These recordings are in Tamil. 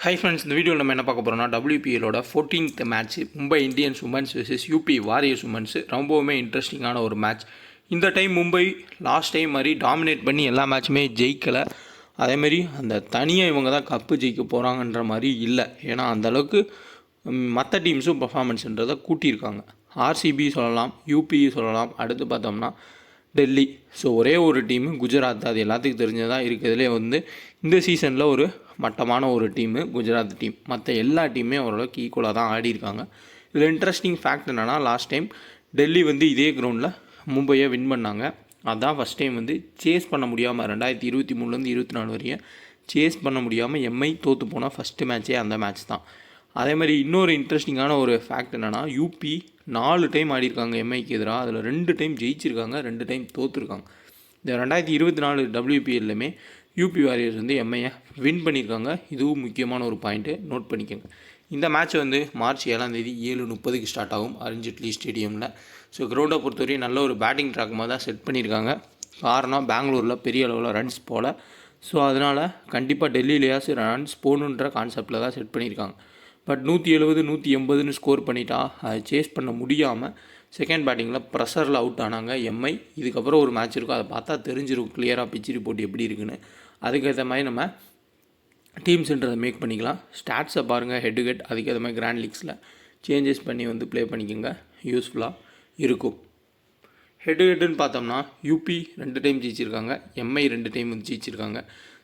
ஹை ஃப்ரெண்ட்ஸ், இந்த வீடியோவில் நம்ம என்ன பார்க்க போகிறோம்னா WPLோட 14th match Mumbai Indians women's versus UP Warriors women's. ரொம்பவுமே இன்ட்ரெஸ்டிங்கான ஒரு மேட்ச். இந்த டைம் மும்பை லாஸ்ட் டைம் மாதிரி டாமினேட் பண்ணி எல்லா மேட்சுமே ஜெயிக்கலை. அதேமாரி அந்த தனியாக இவங்க தான் கப்பு ஜெயிக்க போகிறாங்கன்ற மாதிரி இல்லை. ஏன்னா அந்தளவுக்கு மற்ற டீம்ஸும் பர்ஃபார்மன்ஸ்ன்றதை கூட்டியிருக்காங்க. ஆர்சிபி சொல்லலாம், யூபி சொல்லலாம், அடுத்து பார்த்தோம்னா டெல்லி. ஸோ ஒரே ஒரு டீமு குஜராத், அது எல்லாத்துக்கும் தெரிஞ்சதாக இருக்கிறதுலே இந்த சீசனில் ஒரு மட்டமான ஒரு டீமு குஜராத் டீம். மற்ற எல்லா டீமுமே ஓரளவுக்கு ஈக்குவலாக தான் ஆடிருக்காங்க. இதில் இன்ட்ரெஸ்டிங் ஃபேக்ட் என்னென்னா, லாஸ்ட் டைம் டெல்லி இதே கிரவுண்டில் மும்பையை வின் பண்ணாங்க. அதுதான் ஃபஸ்ட் டைம் சேஸ் பண்ண முடியாமல் 2023 24 வரையும் சேஸ் பண்ண முடியாமல் எம்ஐ தோற்று போனால் ஃபஸ்ட்டு மேட்ச்சே அந்த மேட்ச் தான். அதே மாதிரி இன்னொரு இன்ட்ரெஸ்டிங்கான ஒரு ஃபேக்ட் என்னென்னா, யூபி 4 டைம் ஆடிருக்காங்க எம்ஐக்கு எதிராக. அதில் 2 டைம் ஜெயிச்சிருக்காங்க, 2 டைம் தோற்றுருக்காங்க. இந்த 2024 WPLலுமே யூபி வாரியர்ஸ் எம்ஐயை வின் பண்ணியிருக்காங்க. இதுவும் முக்கியமான ஒரு பாயிண்ட்டு, நோட் பண்ணிக்கோங்க. இந்த மேட்ச் மார்ச் 7 7:30 ஸ்டார்ட் ஆகும் அருண்ஜேட்லி ஸ்டேடியமில். ஸோ கிரவுண்டை பொறுத்தவரையும் நல்ல ஒரு பேட்டிங் ட்ராக் மாதிரி தான் செட் பண்ணியிருக்காங்க. காரணம், பெங்களூரில் பெரிய அளவில் ரன்ஸ் போல். ஸோ அதனால் கண்டிப்பாக டெல்லியிலேயாச்சு ரன்ஸ் போகணுன்ற கான்செப்டில் தான் செட் பண்ணியிருக்காங்க. பட் 170 180ன்னு ஸ்கோர் பண்ணிட்டா அதை சேஸ் பண்ண முடியாமல் செகண்ட் பேட்டிங்கில் ப்ரெஷரில் அவுட் ஆனாங்க எம்ஐ. இதுக்கப்புறம் ஒரு மேட்ச் இருக்கும், அதை பார்த்தா தெரிஞ்சிருக்கும் கிளியராக பிச் ரிப்போர்ட் எப்படி இருக்குன்னு. அதுக்கேற்ற மாதிரி நம்ம டீம்ஸுன்றதை மேக் பண்ணிக்கலாம். ஸ்டாட்ஸை பாருங்கள், ஹெட் டு ஹெட், அதுக்கேற்ற மாதிரி கிராண்ட் லீக்ஸில் சேஞ்சஸ் பண்ணி ப்ளே பண்ணிக்கோங்க, யூஸ்ஃபுல்லாக இருக்கும். ஹெட் டு ஹெட்டுன்னு பார்த்தோம்னா யூபி 2 டைம் ஜெயிச்சிருக்காங்க, எம்ஐ 2 டைம் ஜெயிச்சிருக்காங்க.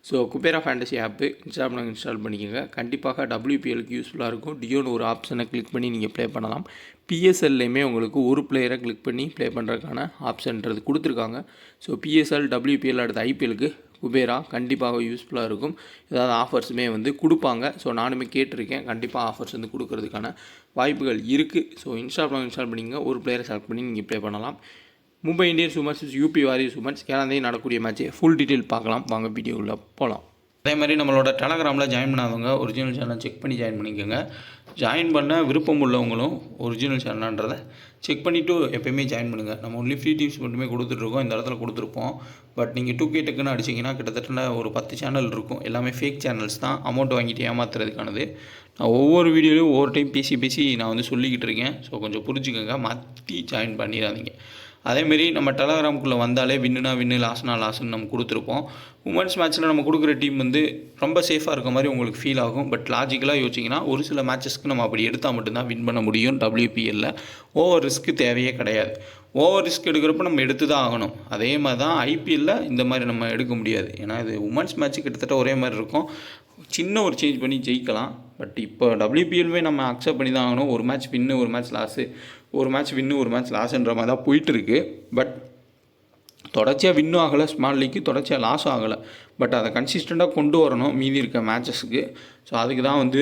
So Kubera fantasy app install பண்ணிக்கோங்க. கண்டிப்பாக WPLக்கு யூஸ்ஃபுல்லாக இருக்கும். டியோன்னு ஒரு ஆப்ஷனை கிளிக் பண்ணி நீங்கள் ப்ளே பண்ணலாம். PSLலையுமே உங்களுக்கு ஒரு பிளேயரை கிளிக் பண்ணி ப்ளே பண்ணுறதுக்கான ஆப்ஷன்றது கொடுத்துருக்காங்க. ஸோ PSL, WPL, அடுத்த IPLக்கு குபேரா கண்டிப்பாக யூஸ்ஃபுல்லாக இருக்கும். ஏதாவது ஆஃபர்ஸுமே கொடுப்பாங்க. ஸோ நானுமே கேட்டிருக்கேன், கண்டிப்பாக ஆஃபர்ஸ் கொடுக்கறதுக்கான வாய்ப்புகள் இருக்குது. ஸோ இன்ஸ்டால் பண்ணிங்க, ஒரு பிளேயரை செலக்ட் பண்ணி நீங்கள் ப்ளே பண்ணலாம். Mumbai Indians women's UP Warriors women's 7 நடக்கக்கூடிய மேட்ச்சு ஃபுல் டீட்டெயில் பார்க்கலாம். வாங்க வீடியோவில் போகலாம். அதே மாதிரி நம்மளோட டெலகிராமில் ஜாயின் பண்ணாதவங்க ஒரிஜினல் சேனல் செக் பண்ணி ஜாயின் பண்ணிக்கோங்க. ஜாயின் பண்ண விருப்பம் உள்ளவங்களும் ஒரிஜினல் சேனல்ன்றதை செக் பண்ணிவிட்டு எப்போயுமே ஜாயின் பண்ணுங்கள். நம்ம ஒன்லி ஃப்ரீ டிப்ஸ் மட்டுமே கொடுத்துட்ருக்கோம், இந்த இடத்துல கொடுத்துருப்போம். பட் நீங்கள் 2K டெக்குன்னு அடிச்சிங்கன்னா கிட்டத்தட்ட ஒரு 10 சேனல் இருக்கும். எல்லாமே ஃபேக் சேனல்ஸ் தான், அமௌண்ட் வாங்கிட்டு ஏமாத்துறதுக்கானது. நான் ஒவ்வொரு வீடியோலையும் ஒவ்வொரு டைம் பேசி நான் சொல்லிக்கிட்டு இருக்கேன். ஸோ கொஞ்சம் புரிஞ்சுக்கோங்க, மாற்றி ஜாயின் பண்ணிடாதீங்க. அதேமாரி நம்ம டெலகிராமுக்குள்ளே வந்தாலே வின்னுனா வின்னு, லாஸ்னா லாஸ்ன்னு நம்ம கொடுத்துருப்போம். உமன்ஸ் மேட்ச்சில் நம்ம கொடுக்குற டீம் ரொம்ப சேஃபாக இருக்க மாதிரி உங்களுக்கு ஃபீல் ஆகும். பட் லாஜிக்கலாக யோசிச்சிங்கன்னா ஒரு சில மேட்சஸ்க்கு நம்ம அப்படி எடுத்தால் மட்டும்தான் வின் பண்ண முடியும். WPLல ஓவர் ரிஸ்க்கு தேவையே கிடையாது. ஓவர் ரிஸ்க் எடுக்கிறப்ப நம்ம எடுத்து தான் ஆகணும். அதே மாதிரி தான் IPLல இந்த மாதிரி நம்ம எடுக்க முடியாது. ஏன்னா இது உமன்ஸ் மேட்ச்சு கிட்டத்தட்ட ஒரே மாதிரி இருக்கும். சின்ன ஒரு சேஞ்ச் பண்ணி ஜெயிக்கலாம். பட் இப்போ WPLவே நம்ம அக்செப்ட் பண்ணி தான் ஆகணும். ஒரு மேட்ச் வின்னு, ஒரு மேட்ச் லாஸு, ஒரு மேட்ச் வின்னு, ஒரு மேட்ச் லாஸுன்ற மாதிரி தான் போயிட்டுருக்கு. பட் தொடர்ச்சியாக வின்னும் ஆகலை, ஸ்மால் லீக்கு தொடர்ச்சியாக லாஸும் ஆகலை. பட் அதை கன்சிஸ்டண்ட்டாக கொண்டு வரணும் மீதி இருக்க மேட்சஸ்க்கு. ஸோ அதுக்கு தான்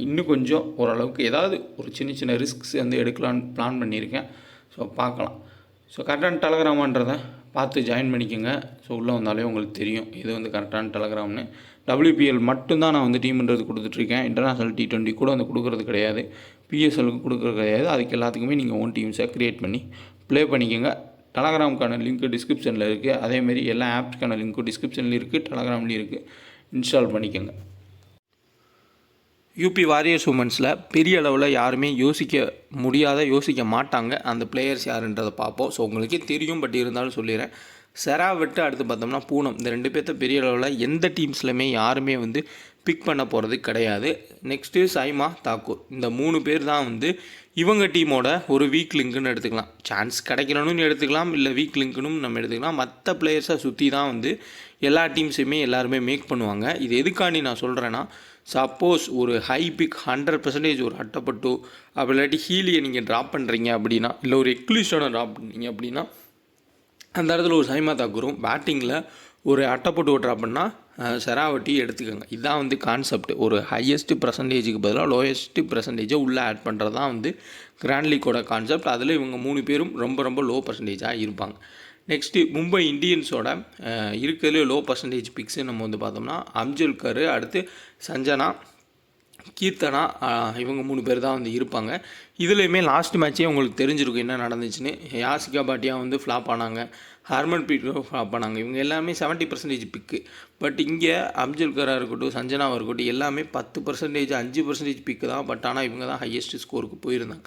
இன்னும் கொஞ்சம் ஓரளவுக்கு ஏதாவது ஒரு சின்ன ரிஸ்க்ஸ் எடுக்கலான்னு பிளான் பண்ணியிருக்கேன். ஸோ பார்க்கலாம். ஸோ கரெக்டான டெலகிராமான்றதை பார்த்து ஜாயின் பண்ணிக்கோங்க. ஸோ உள்ளே வந்தாலே உங்களுக்கு தெரியும் இது கரெக்டான டெலகிராம்னு. WPL மட்டும்தான் நான் டீம்ன்றது கொடுத்துட்ருக்கேன். இன்டர்நேஷ்னல் T20 கூட கொடுக்குறது கிடையாது, PSLக்கு கொடுக்குறது கிடையாது. அதுக்கு எல்லாத்துக்குமே நீங்கள் ஓன் டீம்ஸை க்ரியேட் பண்ணி ப்ளே பண்ணிக்கோங்க. டெலகிராமுக்கான லிங்க்கு டிஸ்கிரிப்ஷனில் இருக்குது. அதேமாரி எல்லா ஆப்ஸ்க்கான லிங்க்கும் டிஸ்கிரிப்ஷன்லேயும் இருக்குது, டெலகிராம்லேயும் இருக்குது. இன்ஸ்டால் பண்ணிக்கோங்க. யூபி வாரியர்ஸ் உமன்ஸில் பெரிய அளவில் யாருமே யோசிக்க மாட்டாங்க. அந்த பிளேயர்ஸ் யாருன்றதை பார்ப்போம். ஸோ உங்களுக்கே தெரியும், பட் இருந்தாலும் சொல்லிடுறேன். செராவெட்டு, அடுத்து பார்த்தோம்னா பூனம். இந்த 2 பேர்த்த பெரிய அளவில் எந்த டீம்ஸ்லையுமே யாருமே பிக் பண்ண போகிறது கிடையாது. நெக்ஸ்ட்டு சைமா தாக்கூர். இந்த 3 பேர் தான் இவங்க டீமோட ஒரு வீக் லிங்க்குன்னு எடுத்துக்கலாம். சான்ஸ் கிடைக்கணும்னு எடுத்துக்கலாம், இல்லை வீக் லிங்க்குன்னு நம்ம எடுத்துக்கலாம். மற்ற பிளேயர்ஸை சுற்றி தான் எல்லா டீம்ஸையுமே எல்லாருமே மேக் பண்ணுவாங்க. இது எதுக்காண்டி நான் சொல்கிறேன்னா, சப்போஸ் ஒரு ஹை பிக் 100% ஒரு அட்டப்பட்டு அப்படி இல்லாட்டி ஹீலியை நீங்கள் ட்ராப் பண்ணுறீங்க அப்படின்னா, இல்லை ஒரு எக்லிஸ்டான ட்ராப் பண்ணீங்க அப்படின்னா, அந்த இடத்துல ஒரு சைமா தாக்கூரும் பேட்டிங்கில் ஒரு அட்டப்பட்டு ட்ராப் பண்ணால் செராவட்டி எடுத்துக்கோங்க. இதுதான் கான்செப்ட். ஒரு ஹையஸ்ட்டு பர்சன்டேஜுக்கு பதிலாக லோயஸ்ட்டு பர்சன்டேஜை உள்ளே ஆட் பண்ணுறது தான் கிராண்ட் லீக்கோட கான்செப்ட். அதில் இவங்க 3 பேரும் ரொம்ப லோ பர்சன்டேஜாக இருப்பாங்க. நெக்ஸ்ட்டு மும்பை இந்தியன்ஸோட இருக்கிறதுலே லோ பர்சன்டேஜ் பிக்ஸு நம்ம பார்த்தோம்னா அம்ஜல்கர், அடுத்து சஞ்சனா, கீர்த்தனா, இவங்க 3 பேர் தான் இருப்பாங்க. இதுலேயுமே லாஸ்ட் மேட்ச்சே உங்களுக்கு தெரிஞ்சிருக்கும் என்ன நடந்துச்சுன்னு. யாசிகா பாட்டியா ஃப்ளாப் ஆனாங்க. ஹர்மன்ப்ரீத் ஃப்ளாப் பண்ணாங்க. இவங்க எல்லாமே 70% பிக்கு. பட் இங்கே அம்ஜல்கராக இருக்கட்டும், சஞ்சனாவாக இருக்கட்டும், எல்லாமே 10%, 5% பிக்கு தான். பட் ஆனால் இவங்க தான் ஹையஸ்ட் ஸ்கோருக்கு போயிருந்தாங்க.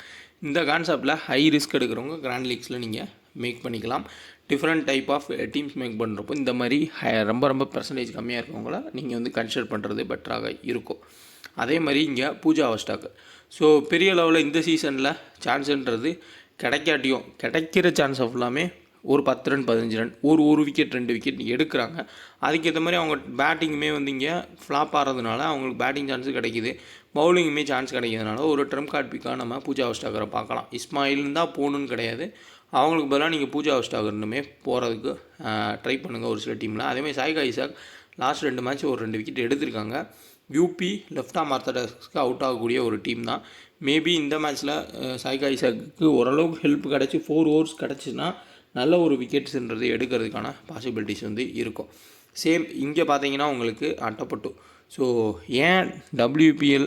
இந்த கான்செப்டில் ஹை ரிஸ்க் எடுக்கிறவங்க கிராண்ட் லீக்ஸில் நீங்கள் மேக் பண்ணிக்கலாம். Different type of teams make பண்ணுறப்போ இந்த மாதிரி ரொம்ப ரொம்ப பெர்சன்டேஜ் கம்மியாக இருக்கவங்கள நீங்கள் வந்து கன்சிடர் பண்ணுறது பெட்டராக இருக்கும். அதே மாதிரி இங்கே பூஜா அவஸ்டாக்கு ஸோ பெரிய லெவலில் இந்த சீசனில் சான்ஸுன்றது கிடைக்காட்டியும் கிடைக்கிற சான்ஸ் ஃபுல்லாமே ஒரு 10 ரன் 15 ரன் ஒரு விக்கெட் 2 விக்கெட் எடுக்கிறாங்க. அதுக்கேற்ற மாதிரி அவங்க பேட்டிங்குமே வந்து இங்கே ஃப்ளாப் ஆகிறதுனால அவங்களுக்கு பேட்டிங் சான்ஸு கிடைக்கிது, பவுலிங்குமே சான்ஸ் கிடைக்கிறதுனால ஒரு ட்ரம் கார்ட் பிக்காக நம்ம பூஜா அவஸ்டாக்கரை பார்க்கலாம். இஸ்மாயில் தான் போகணுன்னு கிடையாது, அவங்களுக்கு பதிலாக நீங்கள் பூஜா அவஸ்டாக்கர்னுமே போகிறதுக்கு ட்ரை பண்ணுங்கள் ஒரு சில டீமில். அதேமாதிரி சாய்கா இசாக் லாஸ்ட் 2 மேட்ச் ஒரு 2 விக்கெட் எடுத்திருக்காங்க. யூபி லெஃப்ட் ஆர்ம் ஆர்த்தடாக்ஸ்க்கு அவுட் ஆகக்கூடிய ஒரு டீம் தான். மேபி இந்த மேட்ச்சில் சாய்கா இசாக்கு ஓரளவுக்கு ஹெல்ப் கிடச்சி 4 ஓவர்ஸ் கிடச்சின்னா நல்ல ஒரு விக்கெட்ஸுன்றது எடுக்கிறதுக்கான பாசிபிலிட்டிஸ் வந்து இருக்கும். சேம் இங்கே பார்த்தீங்கன்னா உங்களுக்கு அட்டப்பட்டு ஸோ ஏன் WPL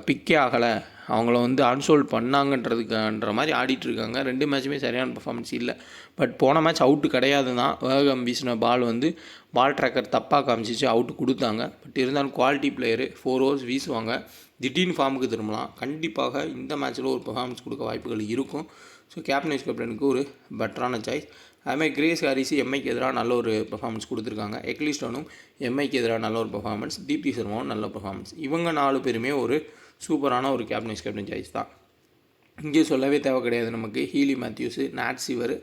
பிக்கே ஆகலை, அவங்கள வந்து அன்சோல்ட் பண்ணாங்கன்றதுக்குன்ற மாதிரி ஆடிட்டுருக்காங்க. 2 மேட்சுமே சரியான பர்ஃபார்மன்ஸ் இல்லை. பட் போன மேட்ச் அவுட்டு கிடையாது தான், வேகம் வீசின பால் வந்து பால் ட்ராக்கர் தப்பாக காமிச்சிச்சு, அவுட்டு கொடுத்தாங்க. பட் இருந்தாலும் குவாலிட்டி பிளேயரு 4 ஓவர்ஸ் வீசுவாங்க, திடீர்னு ஃபார்முக்கு திரும்பலாம். கண்டிப்பாக இந்த மேட்ச்சில் ஒரு பர்ஃபார்மன்ஸ் கொடுக்க வாய்ப்புகள் இருக்கும். ஸோ கேப்டன் வைஸ் கேப்டனுக்கு ஒரு பெட்டரான சாய்ஸ். அதுமாதிரி கிரேஸ் ஹாரிஸ் எம்ஐக்கு எதிராக நல்ல ஒரு பெர்ஃபார்மன்ஸ் கொடுத்துருக்காங்க. எக்லிஸ்டோனும் எம்ஐக்கு எதிராக நல்ல ஒரு பெர்ஃபார்மன்ஸ், தீப்தி சர்மாவும் நல்ல பெர்ஃபார்மன்ஸ். இவங்க 4 பேருமே ஒரு சூப்பரான ஒரு கேப்டன் வைஸ் கேப்டன் சாய்ஸ் தான். இங்கே சொல்லவே தேவை கிடையாது நமக்கு. ஹீலி மேத்யூஸு, நாட் சிவர்,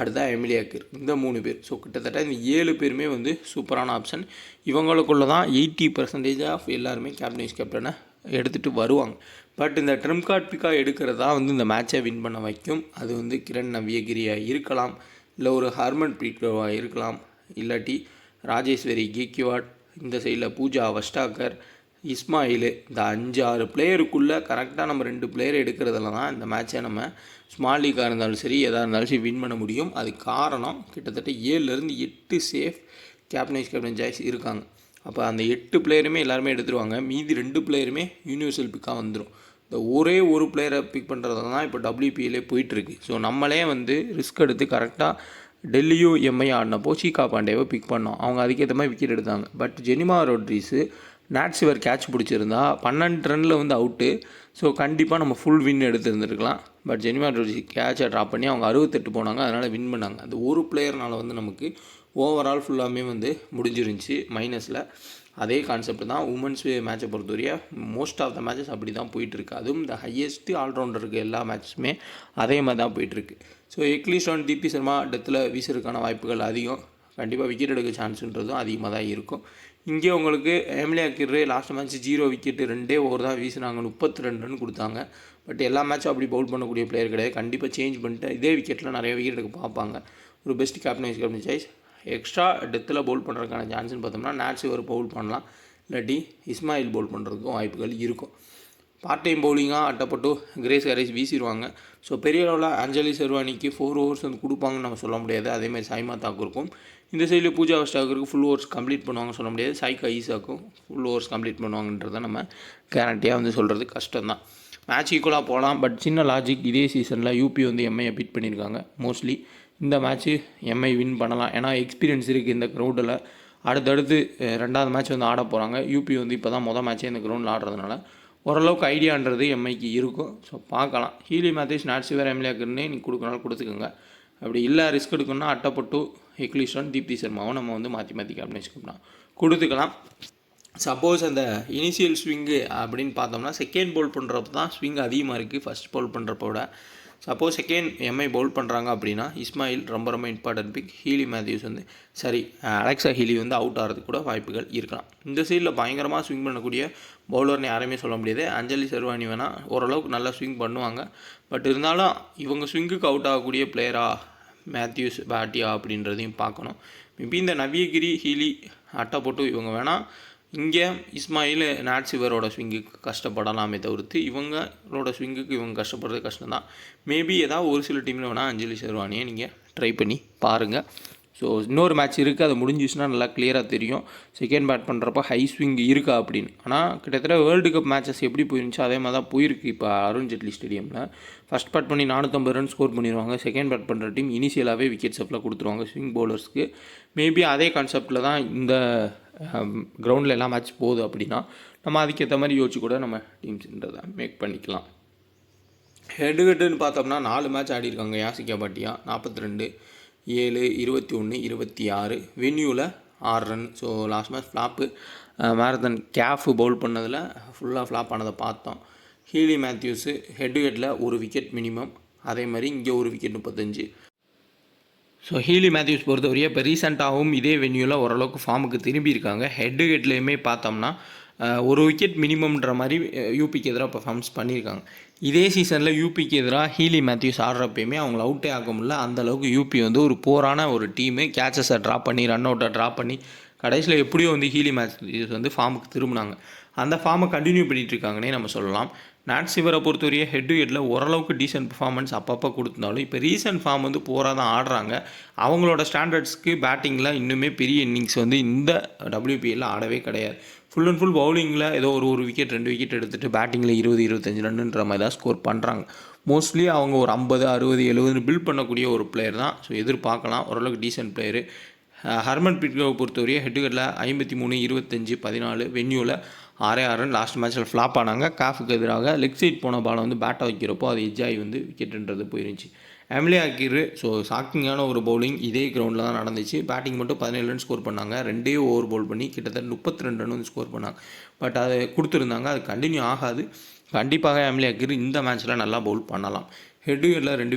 அடுத்தா எமிலி அக்கர், இந்த 3 பேர். ஸோ கிட்டத்தட்ட இந்த 7 பேருமே வந்து சூப்பரான ஆப்ஷன். இவங்களுக்குள்ள தான் 80% ஆஃப் எல்லாருமே கேப்டன் வைஸ் கேப்டனை எடுத்துகிட்டு வருவாங்க. பட் இந்த ட்ரம் கார்ட் பிக்காக எடுக்கிறது தான் வந்து இந்த மேட்சை வின் பண்ண வைக்கும். அது வந்து கிரண் நவ்யகிரியாக இருக்கலாம், இல்லை ஒரு ஹர்மன்ப்ரீத் கௌராக இருக்கலாம், இல்லாட்டி ராஜேஸ்வரி கேக்வாட், இந்த சைடில் பூஜா அவஸ்டாக்கர், இஸ்மாயில், இந்த 5-6 பிளேயருக்குள்ளே கரெக்டாக நம்ம 2 பிளேயர் எடுக்கிறதுல தான் இந்த மேட்சை நம்ம ஸ்மால் லீக்காக இருந்தாலும் சரி எதாக இருந்தாலும் சரி வின் பண்ண முடியும். அது காரணம் கிட்டத்தட்ட 7லேருந்து 8 safe captain vice captain choice இருக்காங்க. அப்போ அந்த 8 பிளேயருமே எல்லாருமே எடுத்துருவாங்க. மீதி 2 பிளேயருமே யூனிவர்சல் பிக்காக வந்துடும். இந்த ஒரே ஒரு பிளேயரை பிக் பண்ணுறதுல தான் இப்போ WPLே போயிட்டுருக்கு. ஸோ நம்மளே வந்து ரிஸ்க் எடுத்து கரெக்டாக டெல்லியும் எம்ஐ ஆடினப்போ சீகா பாண்டேவை பிக் பண்ணோம். அவங்க அதுக்கேற்ற மாதிரி விக்கெட் எடுத்தாங்க. But Jemimah Rodrigues Nat Sciver catch பிடிச்சிருந்தா 12 ரனில் வந்து அவுட்டு. ஸோ கண்டிப்பாக நம்ம ஃபுல் வின் எடுத்துருந்துருக்கலாம். பட் ஜெனிமா ரோட்ரிஸ் கேட்சை ட்ராப் பண்ணி அவங்க 68 போனாங்க, அதனால் வின் பண்ணாங்க. அந்த ஒரு பிளேயர்னால் வந்து நமக்கு ஓவரால் ஃபுல்லாமே வந்து முடிஞ்சிருந்துச்சு மைனஸில். அதே கான்செப்ட் தான் உமன்ஸ் மேட்சை பொறுத்தவரைய மோஸ்ட் ஆஃப் த மேட்சஸ் அப்படி தான் போயிட்டுருக்கு. அதுவும் இந்த ஹையஸ்ட்டு ஆல்ரவுண்டருக்கு எல்லா மேட்சுமே அதே மாதிரி தான் போயிட்டுருக்கு. ஸோ எக்லிஸ்டான், தீப்தி சர்மா டெத்தில் வீசுறதுக்கான வாய்ப்புகள் அதிகம். கண்டிப்பாக விக்கெட் எடுக்க சான்ஸுன்றதும் அதிகமாக தான் இருக்கும். இங்கே உங்களுக்கு Emily occur last match 0 wicket 2 over தான் வீசினாங்க, 32 ரன் கொடுத்தாங்க. பட் எல்லா மேட்சும் அப்படி பவுல் பண்ணக்கூடிய பிளேயர் கிடையாது. கண்டிப்பாக சேஞ்ச் பண்ணிட்டு இதே விக்கெட்டில் நிறைய விக்கெட் எடுக்க பார்ப்பாங்க. ஒரு best captain vice captain choice. Extra டெத்தில் பவுல் பண்ணுறதுக்கான சான்ஸ்னு பார்த்தோம்னா நாட் சிவர் பவுல் பண்ணலாம், இல்லாட்டி இஸ்மாயில் பவுல் பண்ணுறதுக்கும் வாய்ப்புகள் இருக்கும். பார்ட் டைம் பவுலிங்காக அட்டப்பட்டு கிரேஸ் ஹாரிஸ் வீசிடுவாங்க. ஸோ பெரிய அளவில் அஞ்சலி சர்வானிக்கு 4 ஓவர்ஸ் வந்து கொடுப்பாங்கன்னு நம்ம சொல்ல முடியாது. அதேமாதிரி சாய்மா தாக்கூருக்கும் இந்த சைடில் பூஜா அவஸ்டாக்கருக்கு ஃபுல் ஓவர்ஸ் கம்ப்ளீட் பண்ணுவாங்கன்னு சொல்ல முடியாது. சாய்கா ஈசாக்கும் ஃபுல் ஓவர்ஸ் கம்ப்ளீட் பண்ணுவாங்கன்றதை நம்ம கேரண்டியாக வந்து சொல்கிறது கஷ்டம் தான். மேட்ச் ஈக்குவலாக போகலாம். பட் சின்ன லாஜிக், இதே சீசனில் யூபி வந்து எம்ஐயை பீட் பண்ணியிருக்காங்க. மோஸ்ட்லி இந்த மேட்ச்சு எம்ஐ வின் பண்ணலாம், ஏன்னா எக்ஸ்பீரியன்ஸ் இருக்குது இந்த க்ரௌடில். அடுத்தடுத்து 2வது மேட்ச் வந்து ஆட போகிறாங்க. யூபி வந்து இப்போ தான் மொதல் மேட்ச்சே இந்த க்ரௌண்டில் ஆடுறதுனால ஓரளவுக்கு ஐடியான்றது எம்ஐக்கு இருக்கும். ஸோ பார்க்கலாம். ஹீலி மேத்யூஸ், நாட் சிவர், எமிலி அக்கர்னே நீங்கள் கொடுக்கனாலும் கொடுத்துக்கோங்க. அப்படி இல்லை ரிஸ்க் எடுக்கணும்னா அட்டப்பட்டு எக்லிஸ்டான், தீப்தி சர்மாவும் நம்ம வந்து மாற்றி மாற்றி கேப்டன் வச்சுக்கோம்னா கொடுத்துக்கலாம். சப்போஸ் அந்த இனிஷியல் ஸ்விங்கு அப்படின்னு பார்த்தோம்னா செகண்ட் பவுல் பண்ணுறப்ப தான் ஸ்விங் அதிகமாக இருக்குது ஃபஸ்ட் பவுல் பண்ணுறப்ப விட. சப்போஸ் செகண்ட் எம்ஐ பவுல் பண்ணுறாங்க அப்படின்னா இஸ்மாயில் ரொம்ப ரொம்ப இம்பார்ட்டன்ட் பிக். ஹீலி மேத்யூஸ் வந்து அலெக்சா ஹீலி வந்து அவுட் ஆகிறதுக்கு கூட வாய்ப்புகள் இருக்கலாம். இந்த சைடில் பயங்கரமாக ஸ்விங் பண்ணக்கூடிய பவுலர்னு யாருமே சொல்ல முடியாது. அஞ்சலி சர்வானி வேணால் ஓரளவுக்கு நல்லா ஸ்விங் பண்ணுவாங்க. பட் இருந்தாலும் இவங்க ஸ்விங்குக்கு அவுட் ஆகக்கூடிய பிளேயரா மேத்யூஸ், பாட்டியா அப்படின்றதையும் பார்க்கணும். மேபி இந்த நவ்யகிரி, ஹீலி, அட்டப்பட்டு இவங்க வேணால் இங்கே இஸ்மாயில், நாட் சிவரோட ஸ்விங்குக்கு கஷ்டப்படலாமே தவிர்த்து இவங்களோட ஸ்விங்குக்கு இவங்க கஷ்டப்படுறது கஷ்டம் தான். மேபி ஏதாவது ஒரு சில டீமில் வேணால் அஞ்சலி சர்வானியை நீங்கள் ட்ரை பண்ணி பாருங்கள். ஸோ இன்னொரு மேட்ச் இருக்குது, அது முடிஞ்சிச்சுன்னா நல்லா கிளியராக தெரியும் செகண்ட் பேட் பண்ணுறப்ப ஹை ஸ்விங் இருக்கா அப்படின்னு. ஆனால் கிட்டத்தட்ட வேர்ல்டு கப் மேட்சஸ் எப்படி போயிருந்துச்சோ அதே மாதிரி தான் போயிருக்கு. இப்போ அருண் ஜெட்லி ஸ்டேடியமில் ஃபஸ்ட் பேட் பண்ணி 450 ரன் ஸ்கோர் பண்ணிடுவாங்க, செகண்ட் பேட் பண்ணுற டீம் இனிஷியலாகவே விக்கெட் செஃப்லாம் கொடுத்துருவாங்க ஸ்விங் பவுலர்ஸ்க்கு. மேபி அதே கான்செப்டில் தான் இந்த கிரவுண்டில் எல்லாம் மேட்ச் போகுது அப்படின்னா நம்ம அதுக்கேற்ற மாதிரி யோசிச்சு கூட நம்ம டீம்ஸ்ன்றதை மேக் பண்ணிக்கலாம். ஹெட்டுன்னு பார்த்தோம்னா 4 மேட்ச் ஆடிருக்காங்க யாசிகா பாட்டியா, 42, 7, 21, 26 வென்யூவில் 6 run. So last match flop. மேரத்தன் கேஃப் பவுல் பண்ணதில் ஃபுல்லாக ஃப்ளாப் ஆனதை பார்த்தோம். ஹீலி மேத்யூஸு ஹெட்டில் 1 விக்கெட் மினிமம், அதே மாதிரி இங்கே 1 விக்கெட் 35. ஸோ ஹீலி மேத்யூஸ் பொறுத்தவரையும் இப்போ ரீசெண்டாகவும் இதே வென்யூவில் ஓரளவுக்கு ஃபார்முக்கு திரும்பியிருக்காங்க. ஹெட்லேயுமே பார்த்தோம்னா 1 விக்கெட் மினிமம்ன்ற மாதிரி யூபிக்கு எதிராக பர்ஃபார்மன்ஸ் பண்ணியிருக்காங்க. இதே சீசனில் யூபிக்கு எதிராக ஹீலி மேத்யூஸ் ஆடுறப்பயுமே அவங்கள அவுட்டே ஆக முடியல. அந்தளவுக்கு யூபி வந்து ஒரு போரான ஒரு டீமு, கேச்சஸை ட்ராப் பண்ணி ரன் அவுட்டை ட்ராப் பண்ணி கடைசியில் எப்படியோ வந்து ஹீலி மேத்யூஸ் வந்து ஃபார்முக்கு திரும்பினாங்க. அந்த ஃபார்மை கண்டினியூ பண்ணிகிட்டு இருக்காங்கன்னே நம்ம சொல்லலாம். நாட் சிவரை பொறுத்தவரையே ஹெட்டில் ஓரளவுக்கு டீசென்ட் பர்ஃபார்மன்ஸ் அப்பப்போ கொடுத்துருந்தாலும் இப்போ ரீசெண்ட் ஃபார்ம் வந்து போராக தான் ஆடுறாங்க. அவங்களோட ஸ்டாண்டர்ட்ஸ்க்கு பேட்டிங்கில் இன்னுமே பெரிய இன்னிங்ஸ் வந்து இந்த WPL ஆடவே கிடையாது. ஃபுல் அண்ட் ஃபுல் பவுலிங்கில் ஏதோ ஒரு விக்கெட் 2 விக்கெட் எடுத்துகிட்டு பேட்டிங்கில் 20-25 ரன்னுன்ற மாதிரி தான் ஸ்கோர் பண்ணுறாங்க. மோஸ்ட்லி அவங்க ஒரு 50, 60, 70 பில்ட் பண்ணக்கூடிய ஒரு பிளேயர் தான். ஸோ எதிர்பார்க்கலாம் ஓரளவுக்கு டீசென்ட் பிளேயரு. ஹர்மன்பிரீத் கவுரை பொறுத்தவரையே ஹெட்டுகளில் 53, 25, 14 வென்யூவில் 6 ரன். லாஸ்ட் மேட்ச்சில் ஃப்ளாப் ஆனாங்க. காஃபுக்கு எதிராக லெக் சைட் போன பாலை வந்து பேட்டை வைக்கிறப்போ அது எஜ்ஜாகி வந்து விக்கெட்டுன்றது போயிருந்துச்சு. எம்லே ஆக்கிரு ஸோ ஷாக்கிங்கான ஒரு பவுலிங் இதே கிரவுண்டில் தான் நடந்துச்சு. பேட்டிங் மட்டும் 17 ரன் ஸ்கோர் பண்ணாங்க, 2 ஓவர் பவுல் பண்ணி கிட்டத்தட்ட 32 ரன் வந்து ஸ்கோர் பண்ணாங்க. பட் அது கொடுத்துருந்தாங்க, அது கண்டினியூ ஆகாது. கண்டிப்பாக எம்லே ஆக்கிரு இந்த மேட்ச்சில் நல்லா பவுல் பண்ணலாம். ஹெட்டுகளில் 2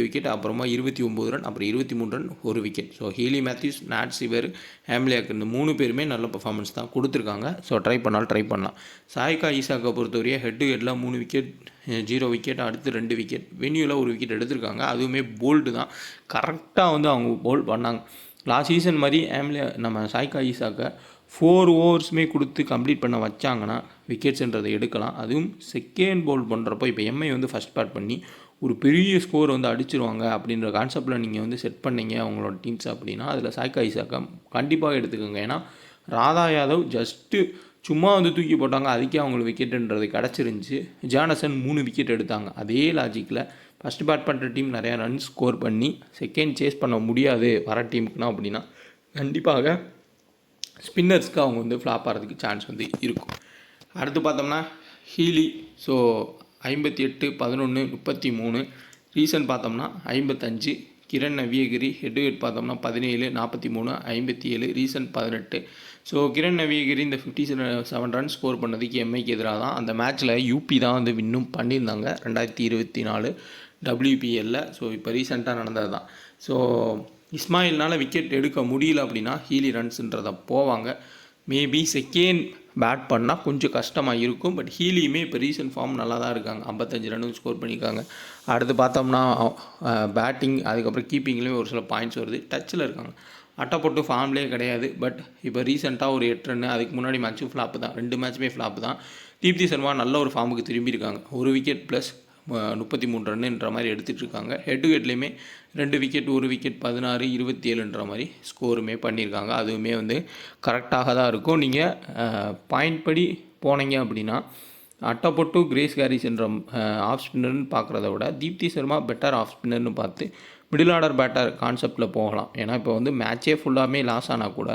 விக்கெட், அப்புறமா 29 ரன், அப்புறம் 23 run, 1 wicket. So Healy Matthews, Nat Sciver, Amelia ஆக்கிர் இந்த 3 பேருமே நல்ல பர்ஃபார்மன்ஸ் தான் கொடுத்துருக்காங்க. ஸோ ட்ரை பண்ணலாம். சாய்கா ஈசாக்கை பொறுத்தவரையே ஹெட்டில் 3 விக்கெட், 0 விக்கெட், அடுத்து 2 விக்கெட், வென்யூவில் 1 விக்கெட் எடுத்திருக்காங்க. அதுவுமே போல்டு தான், கரெக்டாக வந்து அவங்க பவுல் பண்ணாங்க. லாஸ்ட் சீசன் மாதிரி நம்ம சாய்கா ஈசாக்கை 4 ஓவர்ஸுமே கொடுத்து கம்ப்ளீட் பண்ண வச்சாங்கன்னா விக்கெட்ஸுன்றதை எடுக்கலாம். அதுவும் செகண்ட் பவுல் பண்ணுறப்போ இப்போ எம்ஐ வந்து ஃபஸ்ட் பேட் பண்ணி ஒரு பெரிய ஸ்கோர் வந்து அடிச்சிருவாங்க அப்படின்ற கான்செப்டில் நீங்கள் வந்து செட் பண்ணீங்க அவங்களோட டீம்ஸ் அப்படின்னா அதில் சாய்கா ஈசாக்கா கண்டிப்பாக எடுத்துக்கோங்க. ஏன்னா ராதா யாதவ் ஜஸ்ட்டு சும்மா வந்து தூக்கி போட்டாங்க, அதுக்கே அவங்களுக்கு விக்கெட்டுன்றது கிடச்சிருந்துச்சி. ஜானசன் 3 விக்கெட் எடுத்தாங்க. அதே லாஜிக்கில் ஃபஸ்ட் பேட் பண்ணுற டீம் நிறையா ரன் ஸ்கோர் பண்ணி செகண்ட் சேஸ் பண்ண முடியாது வர டீமுக்குனா அப்படின்னா கண்டிப்பாக ஸ்பின்னர்ஸ்க்கு அவங்க வந்து ஃப்ளாப் ஆகிறதுக்கு சான்ஸ் வந்து இருக்கும். அடுத்து பார்த்தோம்னா ஹீலி ஸோ 58, 11, 33 ரீசன் பார்த்தோம்னா 55. கிரண் நவியகிரி ஹெட் பார்த்தோம்னா 17, 43, 57 ரீசன் 18. ஸோ கிரண் நவியகிரி இந்த 57 ரன் ஸ்கோர் பண்ணதுக்கு எம்ஐக்கு எதிராக தான். அந்த மேட்ச்சில் யூபி தான் வந்து வின்னும் பண்ணியிருந்தாங்க 2024 WPLல. ஸோ இப்போ ரீசெண்டாக நடந்தது தான். ஸோ இஸ்மாயில்னால் விக்கெட் எடுக்க முடியல அப்படின்னா ஹீலி ரன்ஸுன்றதை போவாங்க. மேபி செகண்ட் பேட் பண்ணால் கொஞ்சம் கஷ்டமாக இருக்கும். பட் ஹீலியுமே இப்போ ரீசன்ட் ஃபார்ம் நல்லா தான் இருக்காங்க, 55 ரன் ஸ்கோர் பண்ணியிருக்காங்க. அடுத்து பார்த்தோம்னா பேட்டிங் அதுக்கப்புறம் கீப்பிங்லேயும் ஒரு சில பாயிண்ட்ஸ் வருது. டச்சில் இருக்காங்க, அட்டைப்பட்டு ஃபார்ம்லேயே கிடையாது. பட் இப்போ ரீசெண்டாக ஒரு 8 ரன், அதுக்கு முன்னாடி மேட்ச்சும் ஃப்ளாப்பு தான், 2 மேட்ச்சுமே ஃப்ளாப்பு தான். தீப்தி சர்மா நல்ல ஒரு ஃபார்முக்கு திரும்பியிருக்காங்க, 1 விக்கெட் ப்ளஸ் 33 ரன்னுன்ற மாதிரி எடுத்துகிட்டு இருக்காங்க. ஹெட்லேயுமே 2 விக்கெட், 1 விக்கெட், 16, 27ன்ற மாதிரி ஸ்கோருமே பண்ணியிருக்காங்க. அதுவுமே வந்து கரெக்டாக தான் இருக்கும். நீங்கள் பாயிண்ட் படி போனீங்க அப்படின்னா அட்டைப்பட்டு கிரேஸ் ஹாரிஸ்ன்ற ஆஃப் ஸ்பின்னர்னு பார்க்குறத விட தீப்தி சர்மா பெட்டர் ஆஃப் ஸ்பின்னர்னு பார்த்து மிடில் ஆர்டர் பேட்டர் கான்செப்டில் போகலாம். ஏன்னா இப்போ வந்து மேட்சே ஃபுல்லாமே லாஸ் ஆனால் கூட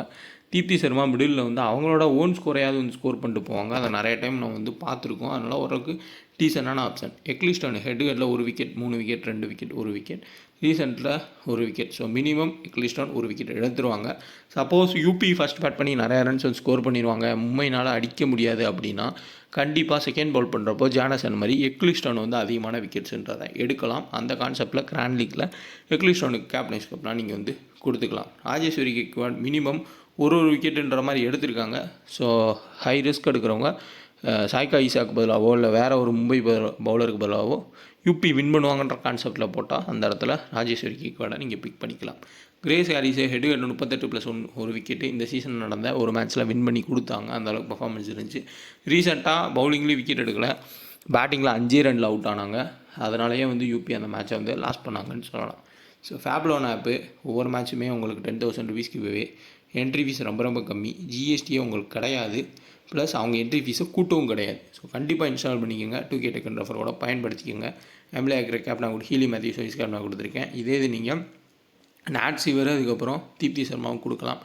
தீப்தி சர்மா மிடில் வந்து அவங்களோட ஓன் ஸ்கோரையாவது வந்து ஸ்கோர் பண்ணிட்டு போவாங்க. அதை நிறைய டைம் நம்ம வந்து பார்த்துருக்கோம். அதனால் ஓரளவுக்கு டீசெண்டான ஆப்ஷன். எக்லிஸ்டன் ஹெட்டில் 1 விக்கெட், 3 விக்கெட், 2 விக்கெட், 1 விக்கெட், ரீசெண்டில் 1 wicket. So minimum Ecclestone 1 wicket எடுத்துருவாங்க. சப்போஸ் யூபி ஃபஸ்ட் பேட் பண்ணி நிறைய ரன்ஸ் வந்து ஸ்கோர் பண்ணிடுவாங்க, மும்பைனால் அடிக்க முடியாது அப்படின்னா கண்டிப்பாக செகண்ட் பவுல் பண்ணுறப்போ ஜானசன் மாதிரி எக்லிஸ்டன் வந்து அதிகமான விக்கெட்ஸுன்றதை எடுக்கலாம். அந்த கான்செப்டில் கிராண்ட் லீக்கில் எக்லிஸ்டனுக்கு கேப்டன்ஸ் கப்லாம் நீங்கள் வந்து கொடுத்துக்கலாம். ராஜேஸ்வரி கெக்வாட் மினிமம் ஒரு விக்கெட்டுன்ற மாதிரி எடுத்திருக்காங்க. ஸோ ஹை ரிஸ்க் எடுக்கிறவங்க சாய்கா ஈசாக்கு பதிலாகவோ இல்லை வேறு ஒரு மும்பை பவுலருக்கு பதிலாகவோ யூபி வின் பண்ணுவாங்கன்ற கான்செப்டில் போட்டால் அந்த இடத்துல ராஜேஸ்வரி கெக்வாடை நீங்கள் பிக் பண்ணிக்கலாம். கிரேஸ் ஹாரிஸே ஹெட் 38+1 ஒரு விக்கெட்டு இந்த சீசன் நடந்த ஒரு மேட்ச்சில் வின் பண்ணி கொடுத்தாங்க. அந்தளவுக்கு பர்ஃபார்மன்ஸ் இருந்துச்சு. ரீசெண்டாக பவுலிங்லேயும் விக்கெட் எடுக்கலை, பேட்டிங்கில் 5 ரனில் அவுட் ஆனாங்க. அதனாலேயே வந்து யூபி அந்த மேட்சை வந்து லாஸ் பண்ணாங்கன்னு சொல்லலாம். ஸோ ஃபேப்லோன் ஆப்பு ஒவ்வொரு மேட்ச்சுமே உங்களுக்கு 10,000 rupees கிவ்அவே. என்ட்ரி ஃபீஸ் ரொம்ப ரொம்ப கம்மி, ஜிஎஸ்டியே உங்களுக்கு கிடையாது, ப்ளஸ் அவங்க என்ட்ரி ஃபீஸை கூட்டவும் கிடையாது. ஸோ கண்டிப்பாக இன்ஸ்டால் பண்ணிக்கோங்க. 2K Tech ரெஃபர் கூட பயன்படுத்திக்கோங்க. எம்எல்ஏ ஆகிற கேப் நான் கூட ஹீலி மேத்யூஸ் வைஸ் கேப் நான் கொடுத்துருக்கேன். இதே இது நீங்கள் நாட் சிவர் அதுக்கப்புறம் தீப்தி சர்மாவும் கொடுக்கலாம்,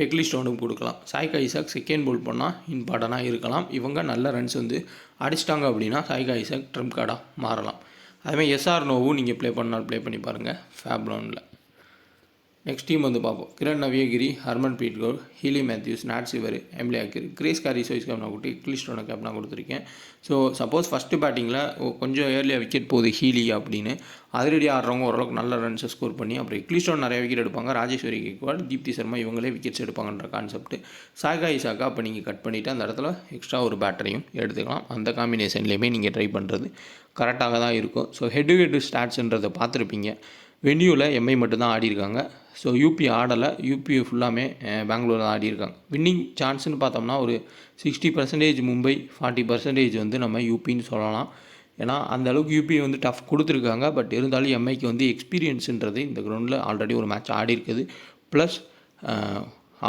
எக்லி ஸ்டோனும் கொடுக்கலாம். சாய்கா ஐசாக் செகண்ட் போல் பண்ணால் இம்பார்ட்டனாக இருக்கலாம். இவங்க நல்ல ரன்ஸ் வந்து அடிச்சிட்டாங்க அப்படின்னா சாய்கா ஐசாக் ட்ரம்ப் கார்டாக மாறலாம். அதுமாதிரி எஸ்ஆர் நோவும் நீங்கள் ப்ளே பண்ணால் ப்ளே பண்ணி பாருங்கள் ஃபேப்லோனில். நெக்ஸ்ட் டீம் வந்து பார்ப்போம். Kiran Navgire, Harmanpreet Kaur, Healy Matthews, Nat Sciver, Amelia Kerr, Grace காரி சோய்ஸ் கேப் நான் கொடுத்து எக்லி ஸ்டோனை கேப் நான் கொடுத்துருக்கேன். ஸோ சப்போஸ் ஃபஸ்ட்டு பேட்டிங்கில் கொஞ்சம் ஏர்லியாக விக்கெட் போகுது ஹீலி அப்படின்னு அதிரடி ஆடுறவங்க ஓரளவுக்கு நல்ல ரன்ஸை ஸ்கோர் பண்ணி அப்புறம் எக்லி ஸ்டோன் நிறைய விக்கெட் எடுப்பாங்க. ராஜேஸ்வரி கேக்வாட், தீப்தி சர்மா இவங்களே விக்கெட்ஸ் எடுப்பாங்கன்ற கான்செப்ட். சாய்கா ஐசாக்கா அப்போ நீங்கள் கட் பண்ணிவிட்டு அந்த இடத்துல எக்ஸ்ட்ரா ஒரு பேட்டரையும் எடுத்துக்கலாம். அந்த காம்பினேஷன்லேயுமே நீங்கள் ட்ரை பண்ணுறது கரெக்டாக தான் இருக்கும். ஸோ ஹெட் டு ஹெட் ஸ்டாட்ஸ்ன்றதை பார்த்துருப்பீங்க. வென்யூவில் எம்ஐ மட்டும்தான் ஆடிருக்காங்க. ஸோ யூபி ஆடலை, யூபி ஃபுல்லாமே பெங்களூர் தான் ஆடிருக்காங்க. வின்னிங் சான்ஸ்னு பார்த்தோம்னா ஒரு 60% மும்பை, 40% வந்து நம்ம யூபின்னு சொல்லலாம். ஏன்னா அந்த அளவுக்கு யூபி வந்து டஃப் கொடுத்துருக்காங்க. பட் இருந்தாலும் எம்ஐக்கு வந்து எக்ஸ்பீரியன்ஸுன்றது இந்த கிரவுண்டில் ஆல்ரெடி ஒரு மேட்ச் ஆடி இருக்குது. ப்ளஸ்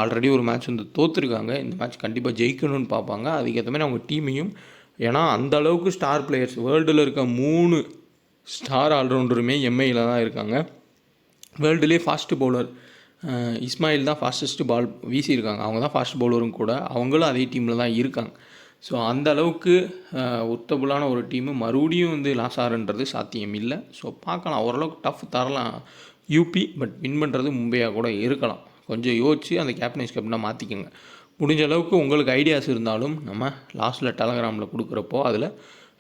ஆல்ரெடி ஒரு மேட்ச் வந்து தோற்றுருக்காங்க. இந்த மேட்ச் கண்டிப்பாக ஜெயிக்கணும்னு பார்ப்பாங்க. அதுக்கேற்ற மாதிரி அவங்க டீமையும், ஏன்னா அந்த அளவுக்கு ஸ்டார் பிளேயர்ஸ் வேர்ல்டில் இருக்க 3 ஸ்டார் ஆல்ரவுண்டருமே எம்ஐயில் தான் இருக்காங்க. வேர்ல்டுலேயே ஃபாஸ்ட்டு பவுலர் இஸ்மாயில் தான் ஃபாஸ்டஸ்ட்டு பால் வீசியிருக்காங்க. அவங்க தான் ஃபாஸ்ட் பவுலரும் கூட, அவங்களும் அதே டீமில் தான் இருக்காங்க. ஸோ அந்த அளவுக்கு ஒர்த்தபுளான ஒரு டீமு மறுபடியும் வந்து லாஸ் ஆகுன்றது சாத்தியம் இல்லை. ஸோ பார்க்கலாம், ஓரளவுக்கு டஃப் தரலாம் யூபி. பட் வின் பண்ணுறது மும்பையாக கூட இருக்கலாம். கொஞ்சம் யோசிச்சு அந்த கேப்டன்ஸ் கேப்டனாக மாற்றிக்கோங்க. முடிஞ்ச அளவுக்கு உங்களுக்கு ஐடியாஸ் இருந்தாலும் நம்ம லாஸ்ட்டில் டெலகிராமில் கொடுக்குறப்போ அதில்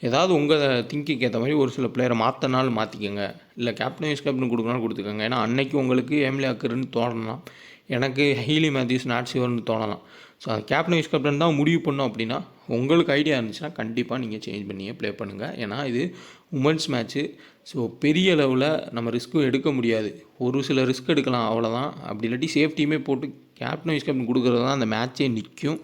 ஏதாவது உங்கள் திங்கிங்க்கு ஏற்ற மாதிரி ஒரு சில பிளேயரை மாற்றினாலும் மாற்றிக்கோங்க, இல்லை கேப்டன் வைஸ் கேப்டன் கொடுக்கனாலும் கொடுத்துக்கோங்க. ஏன்னா அன்னைக்கு உங்களுக்கு எம்எல்ஏ ஆக்கர்னு தோணலாம், எனக்கு ஹீலி மேத்யூஸ், நாட் சிவர்னு தோணலாம். ஸோ அந்த கேப்டன் வைஸ் கேப்டன் தான் முடிவு பண்ணோம் அப்படின்னா உங்களுக்கு ஐடியா இருந்துச்சுன்னா கண்டிப்பாக நீங்கள் சேஞ்ச் பண்ணியே ப்ளே பண்ணுங்கள். ஏன்னா இது உமன்ஸ் மேட்ச்சு. ஸோ பெரிய லெவலில் நம்ம ரிஸ்க்கும் எடுக்க முடியாது. ஒரு சில ரிஸ்க் எடுக்கலாம், அவ்வளோதான். அப்படி இல்லாட்டி சேஃப்டியுமே போட்டு கேப்டன் வைஸ் கேப்டன் கொடுக்குறது தான் அந்த மேட்ச்சே நிற்கும்.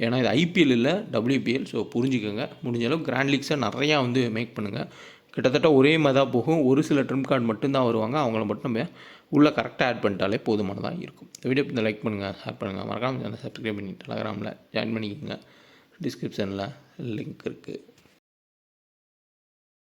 ஏன்னா இது ஐபிஎல் இல்லை, WPL. ஸோ புரிஞ்சுக்கோங்க. முடிஞ்ச அளவுக்கு கிராண்ட் லீக்ஸை நிறையா வந்து மேக் பண்ணுங்கள். கிட்டத்தட்ட ஒரே மாதிரி தான் போகும். ஒரு சில ட்ரிம் கார்டு மட்டும்தான் வருவாங்க, அவங்கள மட்டும் நம்ம உள்ளே கரெக்டாக ஆட் பண்ணிட்டாலே போதுமானதாக இருக்கும். இந்த வீடியோ இந்த லைக் பண்ணுங்கள், ஷேர் பண்ணுங்கள், மறக்காமல் சேனலை சப்ஸ்கிரைப் பண்ணி டெலகிராமில் ஜாயின் பண்ணிக்கோங்க. டிஸ்கிரிப்ஷனில் லிங்க் இருக்குது.